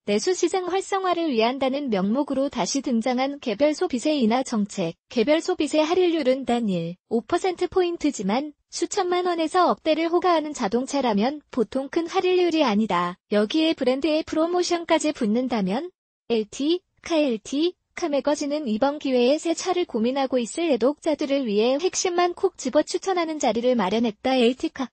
내수시장 활성화를 위한다는 명목으로 다시 등장한 개별 소비세 인하 정책. 개별 소비세 할인율은 단 1.5%포인트지만 수천만 원에서 억대를 호가하는 자동차라면 보통 큰 할인율이 아니다. 여기에 브랜드의 프로모션까지 붙는다면 LT, 카매거진은 이번 기회에 새 차를 고민하고 있을 애독자들을 위해 핵심만 콕 집어 추천하는 자리를 마련했다. LT카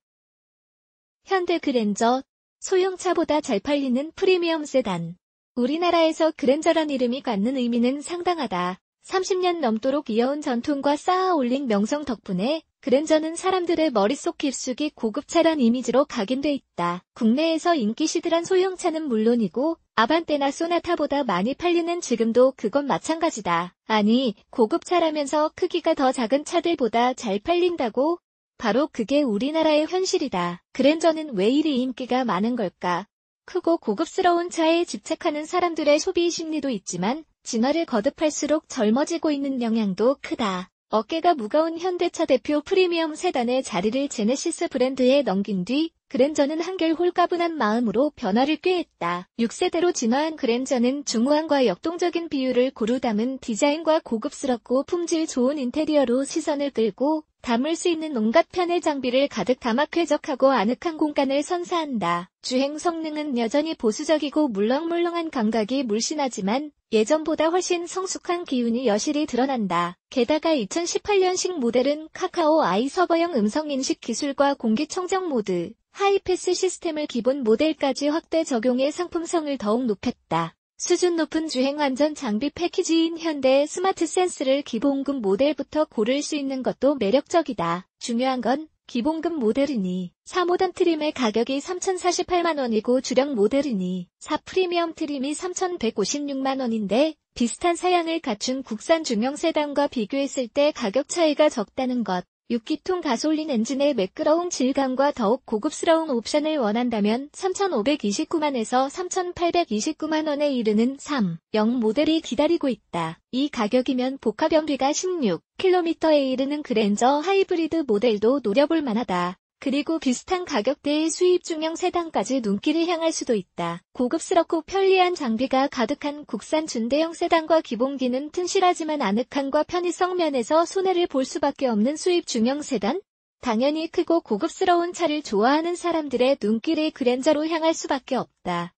현대 그랜저, 소형차보다 잘 팔리는 프리미엄 세단. 우리나라에서 그랜저란 이름이 갖는 의미는 상당하다. 30년 넘도록 이어온 전통과 쌓아 올린 명성 덕분에 그랜저는 사람들의 머릿속 깊숙이 고급차란 이미지로 각인돼 있다. 국내에서 인기 시들한 소형차는 물론이고 아반떼나 소나타보다 많이 팔리는 지금도 그건 마찬가지다. 아니, 고급차라면서 크기가 더 작은 차들보다 잘 팔린다고? 바로 그게 우리나라의 현실이다. 그랜저는 왜 이리 인기가 많은 걸까? 크고 고급스러운 차에 집착하는 사람들의 소비 심리도 있지만 진화를 거듭할수록 젊어지고 있는 영향도 크다. 어깨가 무거운 현대차 대표 프리미엄 세단의 자리를 제네시스 브랜드에 넘긴 뒤 그랜저는 한결 홀가분한 마음으로 변화를 꾀했다. 6세대로 진화한 그랜저는 중후함과 역동적인 비율을 고루 담은 디자인과 고급스럽고 품질 좋은 인테리어로 시선을 끌고 담을 수 있는 온갖 편의 장비를 가득 담아 쾌적하고 아늑한 공간을 선사한다. 주행 성능은 여전히 보수적이고 물렁물렁한 감각이 물씬하지만 예전보다 훨씬 성숙한 기운이 여실히 드러난다. 게다가 2018년식 모델은 카카오 아이 서버형 음성인식 기술과 공기청정 모드, 하이패스 시스템을 기본 모델까지 확대 적용해 상품성을 더욱 높였다. 수준 높은 주행 안전 장비 패키지인 현대 스마트 센스를 기본급 모델부터 고를 수 있는 것도 매력적이다. 중요한 건 기본급 모델이니 4모던 트림의 가격이 3,048만 원이고 주력 모델이니 4 프리미엄 트림이 3,156만 원인데 비슷한 사양을 갖춘 국산 중형 세단과 비교했을 때 가격 차이가 적다는 것. 6기통 가솔린 엔진의 매끄러운 질감과 더욱 고급스러운 옵션을 원한다면 3,529만에서 3,829만 원에 이르는 3.0 모델이 기다리고 있다. 이 가격이면 복합연비가 16km에 이르는 그랜저 하이브리드 모델도 노려볼 만하다. 그리고 비슷한 가격대의 수입 중형 세단까지 눈길을 향할 수도 있다. 고급스럽고 편리한 장비가 가득한 국산 준대형 세단과 기본기는 튼실하지만 아늑함과 편의성 면에서 손해를 볼 수밖에 없는 수입 중형 세단? 당연히 크고 고급스러운 차를 좋아하는 사람들의 눈길이 그랜저로 향할 수밖에 없다.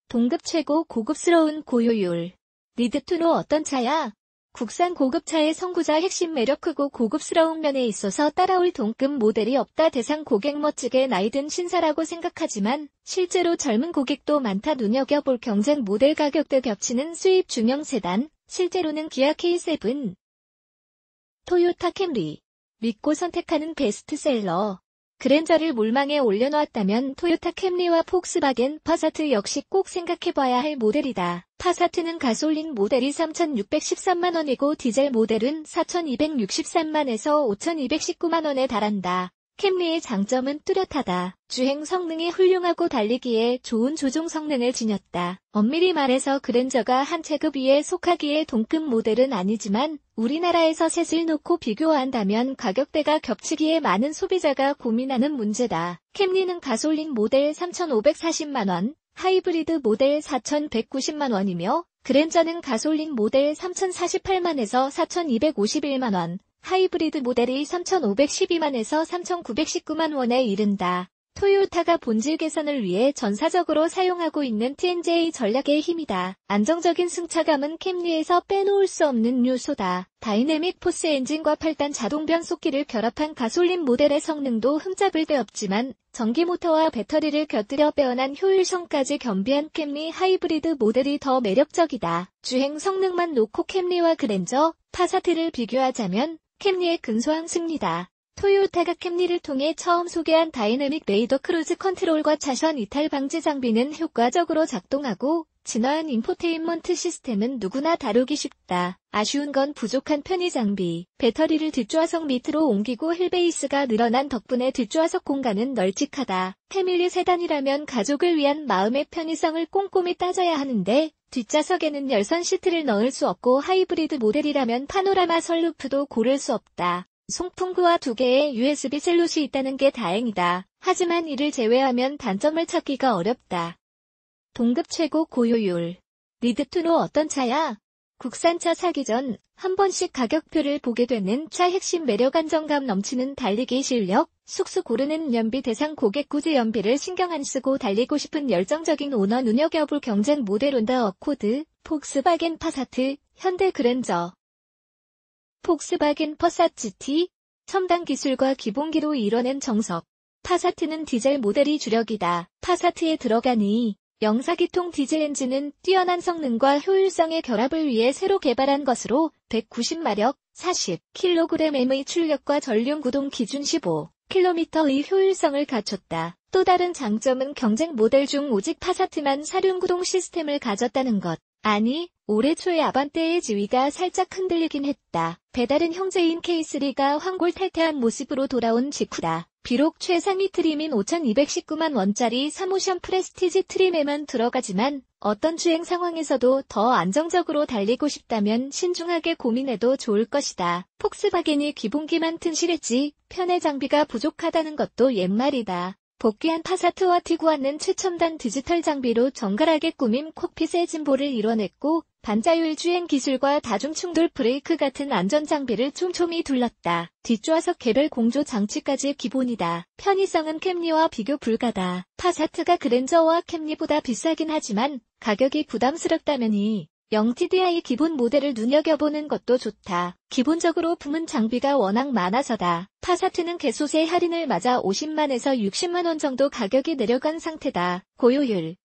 동급 최고 고급스러운 고효율. 리드2로 어떤 차야? 국산 고급차의 선구자 핵심 매력 크고 고급스러운 면에 있어서 따라올 동급 모델이 없다. 대상 고객 멋지게 나이든 신사라고 생각하지만 실제로 젊은 고객도 많다. 눈여겨볼 경쟁 모델 가격대 겹치는 수입 중형 세단, 실제로는 기아 K7, 토요타 캠리, 믿고 선택하는 베스트셀러. 그랜저를 몰망에 올려놓았다면 토요타 캠리와 폭스바겐 파사트 역시 꼭 생각해봐야 할 모델이다. 파사트는 가솔린 모델이 3,613만 원이고 디젤 모델은 4,263만에서 5,219만 원에 달한다. 캠리의 장점은 뚜렷하다. 주행 성능이 훌륭하고 달리기에 좋은 조종 성능을 지녔다. 엄밀히 말해서 그랜저가 한 체급 위에 속하기에 동급 모델은 아니지만 우리나라에서 셋을 놓고 비교한다면 가격대가 겹치기에 많은 소비자가 고민하는 문제다. 캠리는 가솔린 모델 3,540만 원, 하이브리드 모델 4,190만 원이며 그랜저는 가솔린 모델 3,048만에서 4,251만 원, 하이브리드 모델이 3,512만에서 3,919만 원에 이른다. 토요타가 본질 개선을 위해 전사적으로 사용하고 있는 TNGA 전략의 힘이다. 안정적인 승차감은 캠리에서 빼놓을 수 없는 요소다. 다이내믹 포스 엔진과 8단 자동 변속기를 결합한 가솔린 모델의 성능도 흠잡을 데 없지만 전기 모터와 배터리를 곁들여 빼어난 효율성까지 겸비한 캠리 하이브리드 모델이 더 매력적이다. 주행 성능만 놓고 캠리와 그랜저, 파사트를 비교하자면 캠리의 근소한 승리다. 토요타가 캠리를 통해 처음 소개한 다이내믹 레이더 크루즈 컨트롤과 차선 이탈 방지 장비는 효과적으로 작동하고 진화한 인포테인먼트 시스템은 누구나 다루기 쉽다. 아쉬운 건 부족한 편의 장비. 배터리를 뒷좌석 밑으로 옮기고 휠베이스가 늘어난 덕분에 뒷좌석 공간은 널찍하다. 패밀리 세단이라면 가족을 위한 마음의 편의성을 꼼꼼히 따져야 하는데 뒷좌석에는 열선 시트를 넣을 수 없고 하이브리드 모델이라면 파노라마 선루프도 고를 수 없다. 송풍구와 2개의 USB 셀롯이 있다는 게 다행이다. 하지만 이를 제외하면 단점을 찾기가 어렵다. 동급 최고 고효율. 리드투노 어떤 차야? 국산차 사기 전 한 번씩 가격표를 보게 되는 차 핵심 매력 안정감 넘치는 달리기 실력, 쑥쑥 오르는 연비 대상 고객 굳이 연비를 신경 안 쓰고 달리고 싶은 열정적인 오너 눈여겨볼 경쟁 모델 혼다 어코드, 폭스바겐 파사트, 현대 그랜저. 폭스바겐 퍼사트 GT, 첨단 기술과 기본기로 이뤄낸 정석. 파사트는 디젤 모델이 주력이다. 파사트에 들어가니 영사기통 디젤 엔진은 뛰어난 성능과 효율성의 결합을 위해 새로 개발한 것으로 190마력, 40kg의 출력과 전륜 구동 기준 15km의 효율성을 갖췄다. 또 다른 장점은 경쟁 모델 중 오직 파사트만 사륜 구동 시스템을 가졌다는 것. 아니, 올해 초에 아반떼의 지위가 살짝 흔들리긴 했다. 배다른 형제인 K3가 황골탈퇴한 모습으로 돌아온 직후다. 비록 최상위 트림인 5,219만 원짜리 3오션 프레스티지 트림에만 들어가지만 어떤 주행 상황에서도 더 안정적으로 달리고 싶다면 신중하게 고민해도 좋을 것이다. 폭스바겐이 기본기만 튼실했지 편의 장비가 부족하다는 것도 옛말이다. 복귀한 파사트와 티구안은 최첨단 디지털 장비로 정갈하게 꾸민 콕핏의 진보를 이뤄냈고 반자율 주행 기술과 다중 충돌 브레이크 같은 안전 장비를 촘촘히 둘렀다. 뒷좌석 개별 공조 장치까지 기본이다. 편의성은 캠리와 비교 불가다. 파사트가 그랜저와 캠리보다 비싸긴 하지만 가격이 부담스럽다면이 0TDI 기본 모델을 눈여겨보는 것도 좋다. 기본적으로 품은 장비가 워낙 많아서다. 파사트는 개소세 할인을 맞아 50만에서 60만 원 정도 가격이 내려간 상태다. 고효율.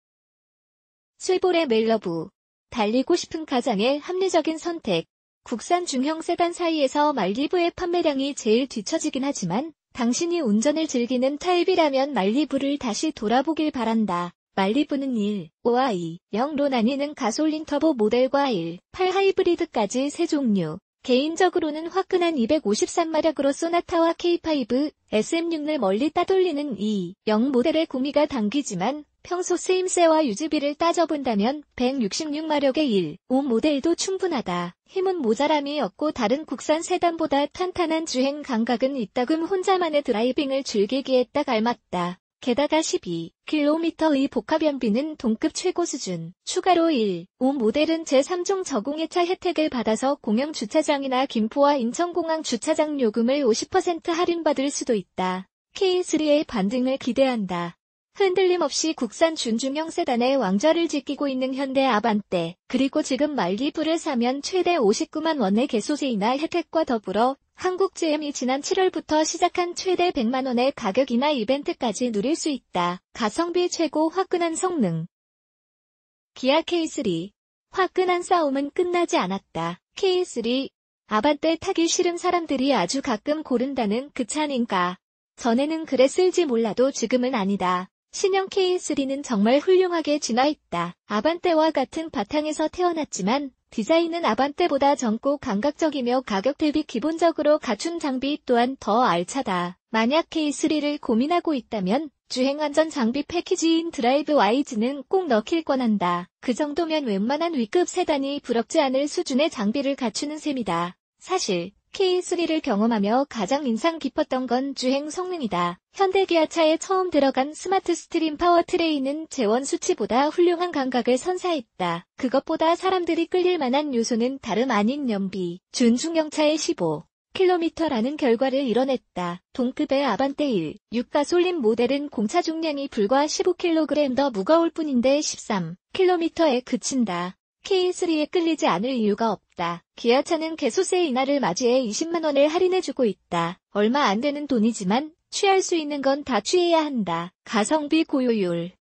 쉐보레 멜러브. 달리고 싶은 가장의 합리적인 선택. 국산 중형 세단 사이에서 말리부의 판매량이 제일 뒤처지긴 하지만 당신이 운전을 즐기는 타입이라면 말리부를 다시 돌아보길 바란다. 말리부는 1, 5와 2, 0로 나뉘는 가솔린 터보 모델과 1, 8 하이브리드까지 세 종류. 개인적으로는 화끈한 253마력으로 소나타와 K5, SM6을 멀리 따돌리는 2, 0 모델의 구미가 당기지만 평소 쓰임새와 유지비를 따져본다면 166마력의 1, 5 모델도 충분하다. 힘은 모자람이 없고 다른 국산 세단보다 탄탄한 주행 감각은 이따금 혼자만의 드라이빙을 즐기기에 딱 알맞다. 게다가 12km의 복합연비는 동급 최고 수준. 추가로 1, 5 모델은 제3종 저공해차 혜택을 받아서 공영 주차장이나 김포와 인천공항 주차장 요금을 50% 할인받을 수도 있다. K3의 반등을 기대한다. 흔들림 없이 국산 준중형 세단의 왕좌를 지키고 있는 현대 아반떼, 그리고 지금 말리부를 사면 최대 59만 원의 개소세이나 혜택과 더불어 한국 GM이 지난 7월부터 시작한 최대 100만 원의 가격이나 이벤트까지 누릴 수 있다. 가성비 최고 화끈한 성능. 기아 K3. 화끈한 싸움은 끝나지 않았다. K3. 아반떼 타기 싫은 사람들이 아주 가끔 고른다는 그 차인가. 전에는 그랬을지 몰라도 지금은 아니다. 신형 K3는 정말 훌륭하게 진화했다. 아반떼와 같은 바탕에서 태어났지만 디자인은 아반떼보다 젊고 감각적이며 가격 대비 기본적으로 갖춘 장비 또한 더 알차다. 만약 K3를 고민하고 있다면 주행안전 장비 패키지인 드라이브 와이즈는 꼭 넣길 권한다. 그 정도면 웬만한 위급 세단이 부럽지 않을 수준의 장비를 갖추는 셈이다. 사실 K3를 경험하며 가장 인상 깊었던 건 주행 성능이다. 현대 기아차에 처음 들어간 스마트 스트림 파워트레인은 재원 수치보다 훌륭한 감각을 선사했다. 그것보다 사람들이 끌릴 만한 요소는 다름 아닌 연비. 준중형차의 15km라는 결과를 이뤄냈다. 동급의 아반떼 1, 6가솔린 모델은 공차 중량이 불과 15kg 더 무거울 뿐인데 13km에 그친다. K3에 끌리지 않을 이유가 없다. 기아차는 개소세 인하를 맞이해 20만 원을 할인해주고 있다. 얼마 안 되는 돈이지만 취할 수 있는 건 다 취해야 한다. 가성비 고효율.